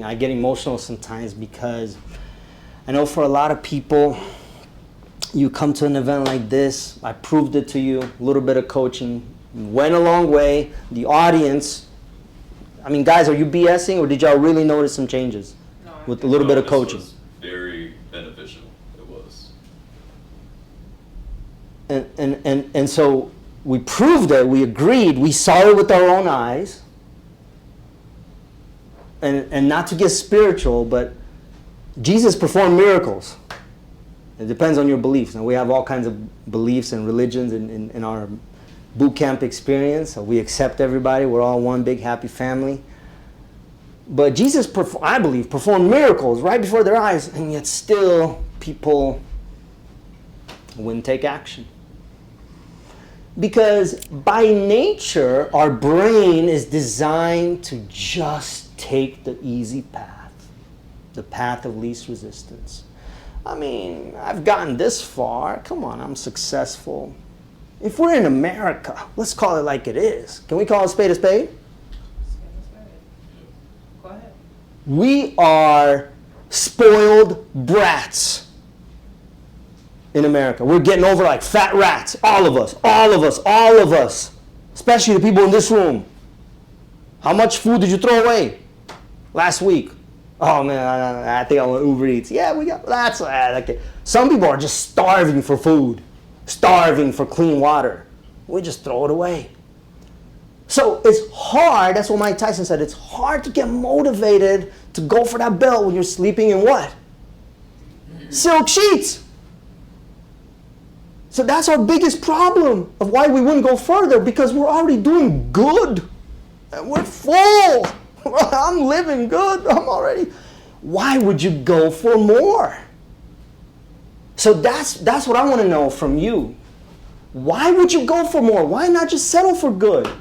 asking, I get emotional sometimes because I know for a lot of people, you come to an event like this, I proved it to you, a little bit of coaching, went a long way. The audience, I mean, guys, are you BSing or did y'all really notice some changes with a little bit of coaching? This was very beneficial. It was. And so we proved it, we agreed, we saw it with our own eyes. And not to get spiritual, but Jesus performed miracles. It depends on your beliefs. Now, we have all kinds of beliefs and religions in our boot camp experience. So we accept everybody. We're all one big happy family. But Jesus, I believe, performed miracles right before their eyes, and yet still people wouldn't take action. Because by nature, our brain is designed to just take the easy path, the path of least resistance. I mean, I've gotten this far. Come on, I'm successful. If we're in America, let's call it like it is. Can we call a spade a spade? Go ahead. We are spoiled brats in America. We're getting over like fat rats. All of us, all of us, all of us. Especially the people in this room. How much food did you throw away last week? Oh man, I think I want Uber Eats. Yeah, we got, that's okay. Some people are just starving for food, starving for clean water. We just throw it away. So it's hard, that's what Mike Tyson said, it's hard to get motivated to go for that belt when you're sleeping in what? Silk sheets. So that's our biggest problem of why we wouldn't go further, because we're already doing good. And we're full. I'm living good. I'm already. Why would you go for more? So that's what I want to know from you. Why would you go for more? Why not just settle for good?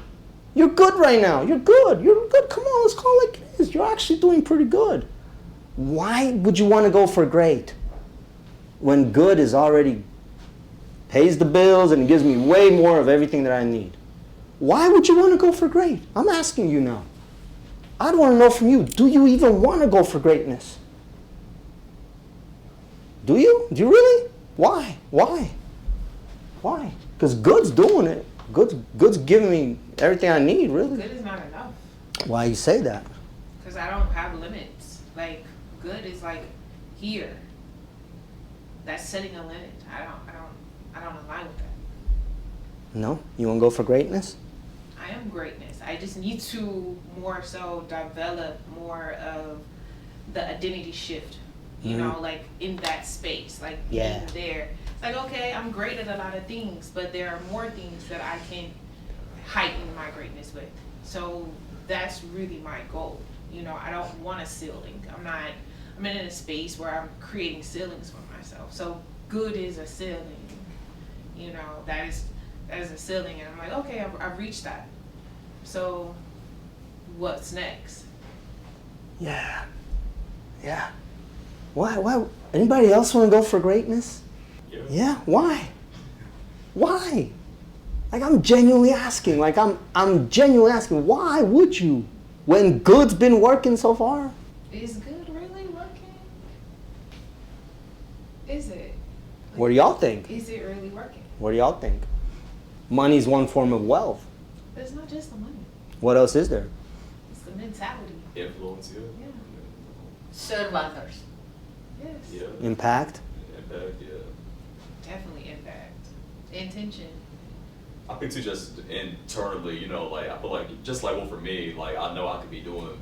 You're good right now. You're good. You're good. Come on, let's call it like it is. You're actually doing pretty good. Why would you want to go for great when good is already pays the bills and gives me way more of everything that I need? Why would you want to go for great? I'm asking you now. I want to know from you, do you even want to go for greatness? Do you? Do you really? Why? Why? Why? Because good's doing it. Good's giving me everything I need, really. Good is not enough. Why you say that? Because I don't have limits. Like, good is like here. That's setting a limit. I don't align with that. No? You want to go for greatness? I am greatness. I just need to more so develop more of the identity shift, you know, like in that space, like being there. It's like, okay, I'm great at a lot of things, but there are more things that I can heighten my greatness with. So that's really my goal. You know, I don't want a ceiling. I'm in a space where I'm creating ceilings for myself. So good is a ceiling, you know, that is a ceiling, and I'm like, okay, I've reached that. So, what's next? Yeah. Why? Anybody else want to go for greatness? Yeah. Why? Why? Like, I'm genuinely asking. Like, I'm genuinely asking. Why would you, when good's been working so far? Is good really working? Is it? Like, What do y'all think? Is it really working? What do y'all think? Money's one form of wealth. But it's not just the money. What else is there? It's the mentality. Influence, yeah. Serve others. Yes. Yeah. Impact? Impact, yeah. Definitely impact. Intention. I think too, just internally, you know, like I feel like just like, well, for me, like I know I could be doing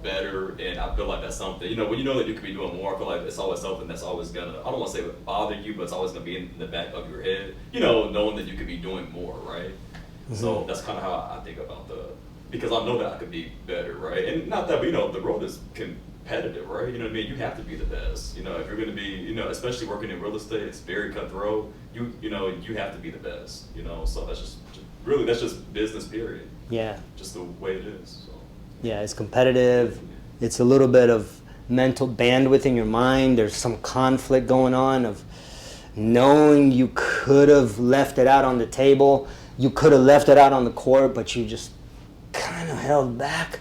better, and I feel like that's something, you know, when you know that you could be doing more, I feel like it's always something that's always gonna, I don't want to say bother you, but it's always gonna be in the back of your head, you know, knowing that you could be doing more, right? So that's kind of how I think about because I know that I could be better, right? And not that, but you know, the road is competitive, right? You know what I mean? You have to be the best. You know, if you're going to be, you know, especially working in real estate, it's very cutthroat. You know, you have to be the best. You know, so that's just business, period. Yeah. Just the way it is. So. Yeah, it's competitive. It's a little bit of mental bandwidth in your mind. There's some conflict going on of knowing you could have left it out on the table. You could have left it out on the court, but you just kind of held back.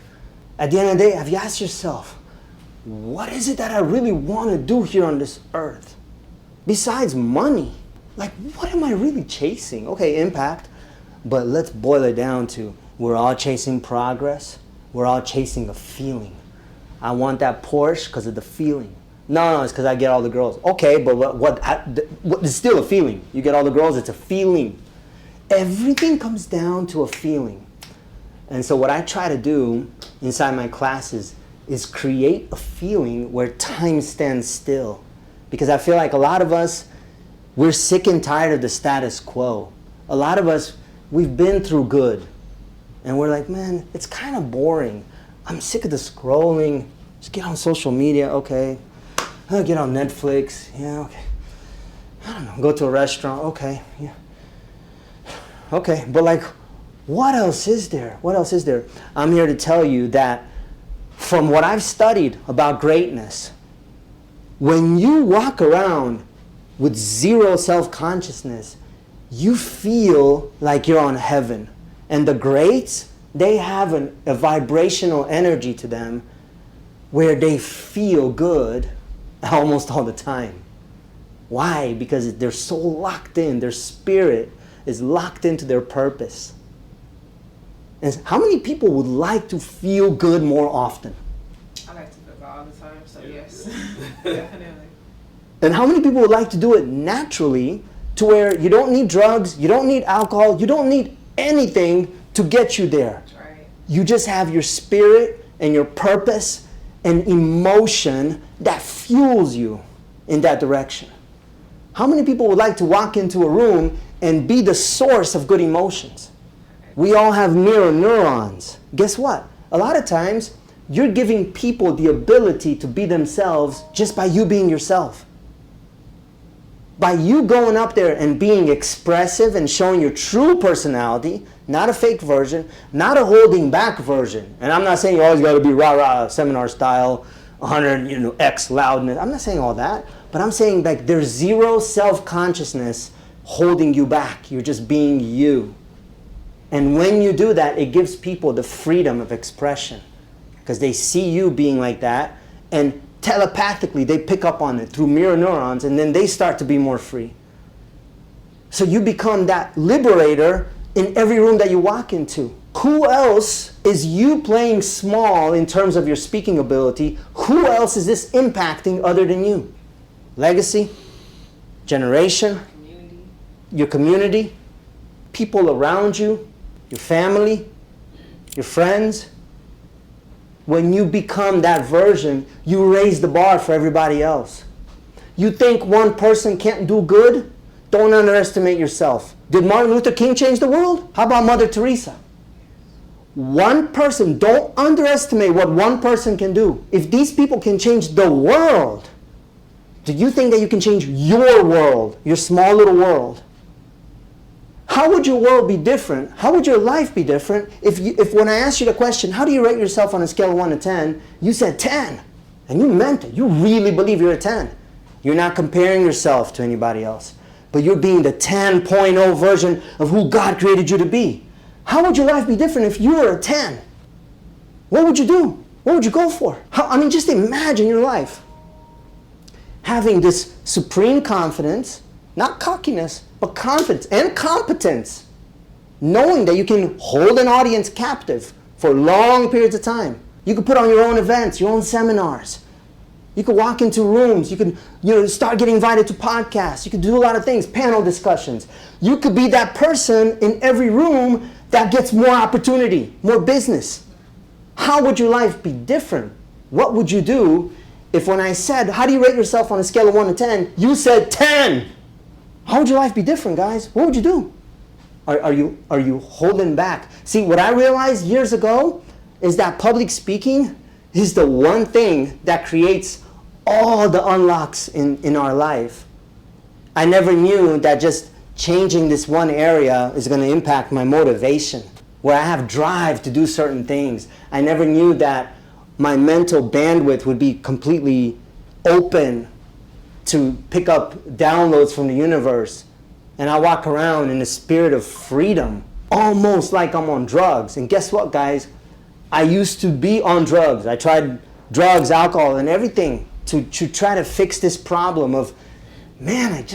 At the end of the day, have you asked yourself, what is it that I really want to do here on this earth? Besides money. Like, what am I really chasing? Okay, impact. But let's boil it down to, we're all chasing progress. We're all chasing a feeling. I want that Porsche because of the feeling. No, it's because I get all the girls. Okay, but what it's still a feeling. You get all the girls, it's a feeling. Everything comes down to a feeling. And so what I try to do inside my classes is create a feeling where time stands still. Because I feel like a lot of us, we're sick and tired of the status quo. A lot of us, we've been through good. And we're like, man, it's kind of boring. I'm sick of the scrolling. Just get on social media, okay. I'll get on Netflix, yeah, okay. I don't know, go to a restaurant, okay, yeah. Okay, but like, what else is there? What else is there? I'm here to tell you that from what I've studied about greatness, when you walk around with zero self-consciousness, you feel like you're on heaven. And the greats, they have a vibrational energy to them where they feel good almost all the time. Why? Because they're so locked in. Their spirit is locked into their purpose. And how many people would like to feel good more often? I like to feel good all the time, so yes, definitely. And how many people would like to do it naturally to where you don't need drugs, you don't need alcohol, you don't need anything to get you there. Right. You just have your spirit and your purpose and emotion that fuels you in that direction. How many people would like to walk into a room and be the source of good emotions? We all have mirror neurons. Guess what? A lot of times, you're giving people the ability to be themselves just by you being yourself. By you going up there and being expressive and showing your true personality, not a fake version, not a holding back version. And I'm not saying you always got to be rah-rah, seminar style, 100, X loudness. I'm not saying all that. But I'm saying like there's zero self-consciousness holding you back. You're just being you. And when you do that, it gives people the freedom of expression. Because they see you being like that, and telepathically they pick up on it through mirror neurons, and then they start to be more free. So you become that liberator in every room that you walk into. Who else is you playing small in terms of your speaking ability? Who else is this impacting other than you? Legacy, generation, your community, people around you, your family, your friends. When you become that version, you raise the bar for everybody else. You think one person can't do good? Don't underestimate yourself. Did Martin Luther King change the world? How about Mother Teresa? One person, don't underestimate what one person can do. If these people can change the world, do you think that you can change your world, your small little world? How would your world be different? How would your life be different if when I asked you the question, how do you rate yourself on a scale of 1 to 10, you said 10, and you meant it. You really believe you're a 10. You're not comparing yourself to anybody else, but you're being the 10.0 version of who God created you to be. How would your life be different if you were a 10? What would you do? What would you go for? Just imagine your life. Having this supreme confidence, not cockiness, but confidence and competence. Knowing that you can hold an audience captive for long periods of time. You could put on your own events, your own seminars. You could walk into rooms. You could start getting invited to podcasts. You could do a lot of things, panel discussions. You could be that person in every room that gets more opportunity, more business. How would your life be different? What would you do if when I said, how do you rate yourself on a scale of 1 to 10, you said 10? How would your life be different, guys? What would you do? Are you holding back? See, what I realized years ago is that public speaking is the one thing that creates all the unlocks in our life. I never knew that just changing this one area is going to impact my motivation, where I have drive to do certain things. I never knew that my mental bandwidth would be completely open to pick up downloads from the universe. And I walk around in a spirit of freedom, almost like I'm on drugs. And guess what, guys? I used to be on drugs. I tried drugs, alcohol, and everything to try to fix this problem of, man, I'm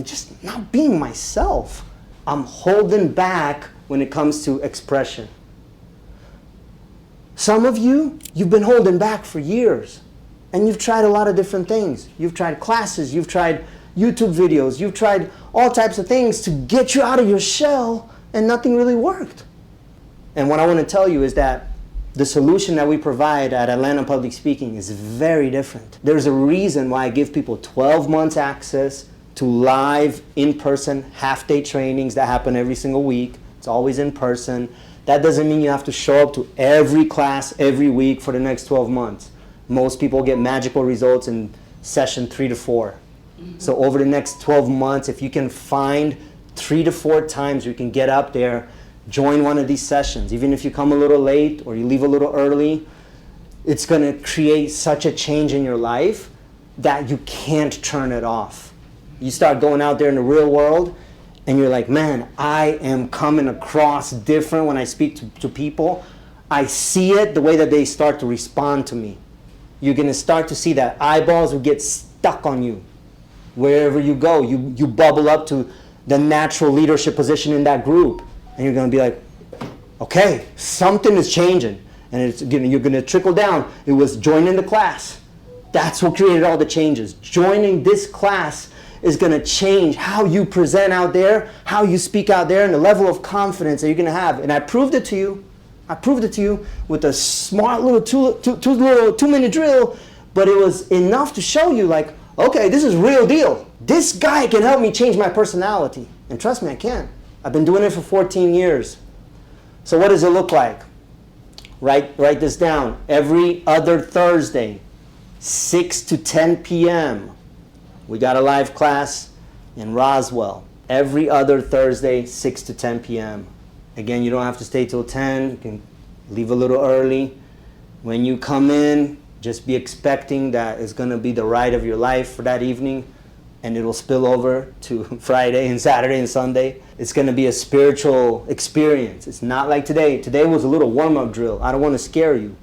just not being myself. I'm holding back when it comes to expression. Some of you, you've been holding back for years, and you've tried a lot of different things. You've tried classes, you've tried YouTube videos, you've tried all types of things to get you out of your shell, and nothing really worked. And what I want to tell you is that the solution that we provide at Atlanta Public Speaking is very different. There's a reason why I give people 12 months access to live, in-person, half-day trainings that happen every single week. It's always in person. That doesn't mean you have to show up to every class every week for the next 12 months. Most people get magical results in session 3 to 4. So over the next 12 months, if you can find 3 to 4 times you can get up there, join one of these sessions. Even if you come a little late or you leave a little early, it's going to create such a change in your life that you can't turn it off. You start going out there in the real world and you're like, man, I am coming across different when I speak to people. I see it the way that they start to respond to me. You're going to start to see that eyeballs will get stuck on you. Wherever you go, you bubble up to the natural leadership position in that group. And you're going to be like, okay, something is changing. And you're going to trickle down. It was joining the class. That's what created all the changes. Joining this class is going to change how you present out there, how you speak out there, and the level of confidence that you're going to have. And I proved it to you. I proved it to you with a smart little 2-minute drill, but it was enough to show you like, okay, this is real deal. This guy can help me change my personality. And trust me, I can. I've been doing it for 14 years. So what does it look like? Write this down. Every other Thursday, 6 to 10 p.m., we got a live class in Roswell. Every other Thursday, 6 to 10 p.m. Again, you don't have to stay till 10. You can leave a little early. When you come in, just be expecting that it's going to be the ride of your life for that evening, and it'll spill over to Friday and Saturday and Sunday. It's going to be a spiritual experience. It's not like today. Today was a little warm-up drill. I don't want to scare you.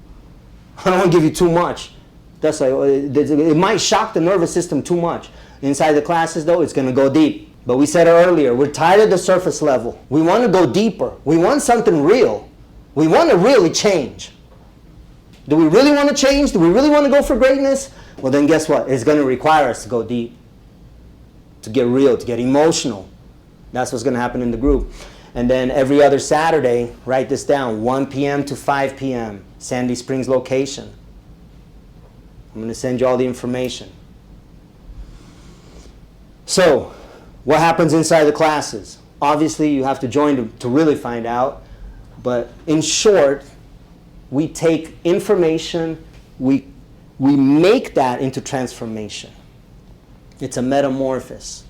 I don't want to give you too much. That's like, it might shock the nervous system too much. Inside the classes, though, it's going to go deep. But we said earlier, we're tired of the surface level. We want to go deeper. We want something real. We want to really change. Do we really want to change? Do we really want to go for greatness? Well, then guess what? It's going to require us to go deep, to get real, to get emotional. That's what's going to happen in the group. And then every other Saturday, write this down, 1 p.m. to 5 p.m., Sandy Springs location. I'm going to send you all the information. So, what happens inside the classes? Obviously, you have to join to really find out. But in short, we take information, we make that into transformation. It's a metamorphosis.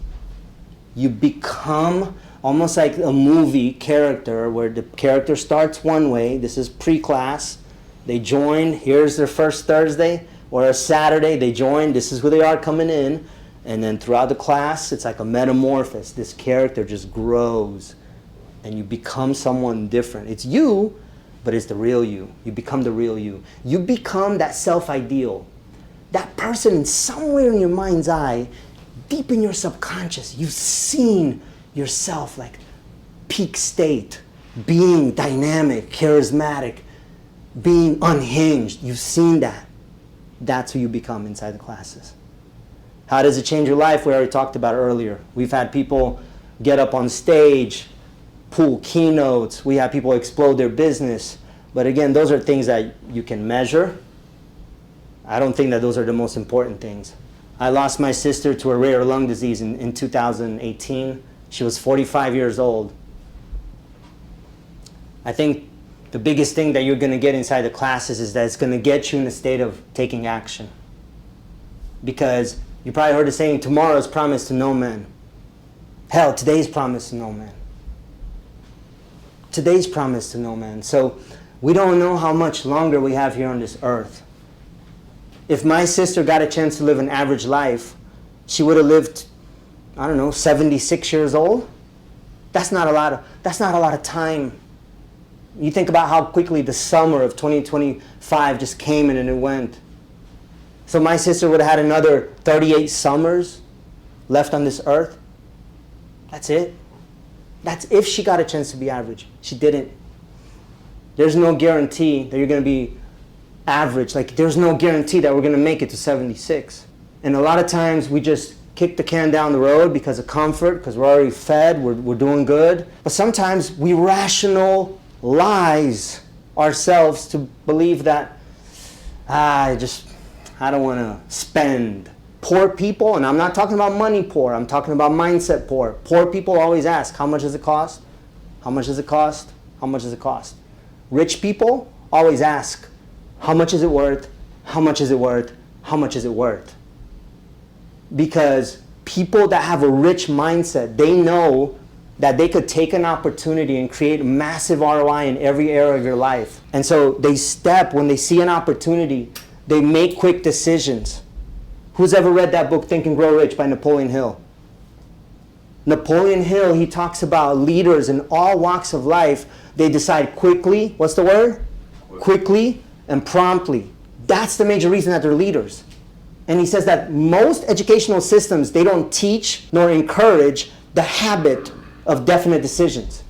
You become almost like a movie character where the character starts one way. This is pre-class. They join. Here's their first Thursday. Or a Saturday, they join. This is who they are coming in. And then throughout the class, it's like a metamorphosis. This character just grows. And you become someone different. It's you, but it's the real you. You become the real you. You become that self-ideal. That person somewhere in your mind's eye, deep in your subconscious, you've seen yourself like peak state, being dynamic, charismatic, being unhinged. You've seen that. That's who you become inside the classes. How does it change your life? We already talked about it earlier. We've had people get up on stage, pull keynotes. We have people explode their business. But again, those are things that you can measure. I don't think that those are the most important things. I lost my sister to a rare lung disease in 2018. She was 45 years old. I think the biggest thing that you're going to get inside the classes is that it's going to get you in a state of taking action. Because you probably heard the saying, tomorrow's promised to no man. Hell, today's promised to no man. Today's promised to no man. So we don't know how much longer we have here on this earth. If my sister got a chance to live an average life, she would have lived, I don't know, 76 years old. That's not a lot of time. You think about how quickly the summer of 2025 just came in and it went. So my sister would have had another 38 summers left on this earth. That's it. That's if she got a chance to be average. She didn't. There's no guarantee that you're going to be average. Like, there's no guarantee that we're going to make it to 76. And a lot of times we just kick the can down the road because of comfort, because we're already fed, we're doing good. But sometimes we rationalize ourselves to believe that, I don't want to spend. Poor people, and I'm not talking about money poor, I'm talking about mindset poor. Poor people always ask, how much does it cost? How much does it cost? How much does it cost? Rich people always ask, how much is it worth? How much is it worth? How much is it worth? Because people that have a rich mindset, they know that they could take an opportunity and create massive ROI in every area of your life. And so they when they see an opportunity, they make quick decisions. Who's ever read that book, Think and Grow Rich by Napoleon Hill? Napoleon Hill, he talks about leaders in all walks of life. They decide quickly, what's the word? Quickly and promptly. That's the major reason that they're leaders. And he says that most educational systems, they don't teach nor encourage the habit of definite decisions.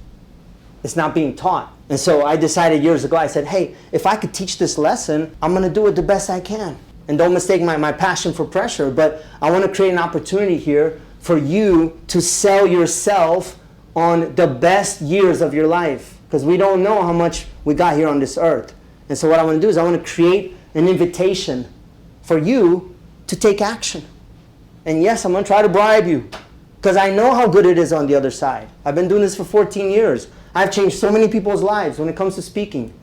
It's not being taught. And so I decided years ago, I said, hey, if I could teach this lesson, I'm going to do it the best I can. And don't mistake my passion for pressure, but I want to create an opportunity here for you to sell yourself on the best years of your life. Because we don't know how much we got here on this earth. And so what I want to do is I want to create an invitation for you to take action. And yes, I'm going to try to bribe you. Because I know how good it is on the other side. I've been doing this for 14 years. I've changed so many people's lives when it comes to speaking.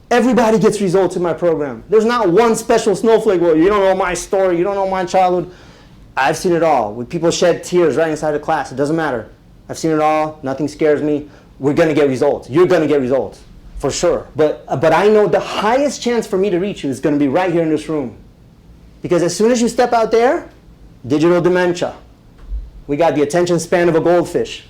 Everybody gets results in my program. There's not one special snowflake. Well, you don't know my story. You don't know my childhood. I've seen it all. When people shed tears right inside of class, it doesn't matter. I've seen it all. Nothing scares me. We're going to get results. You're going to get results, for sure. But I know the highest chance for me to reach you is going to be right here in this room. Because as soon as you step out there, digital dementia. We got the attention span of a goldfish.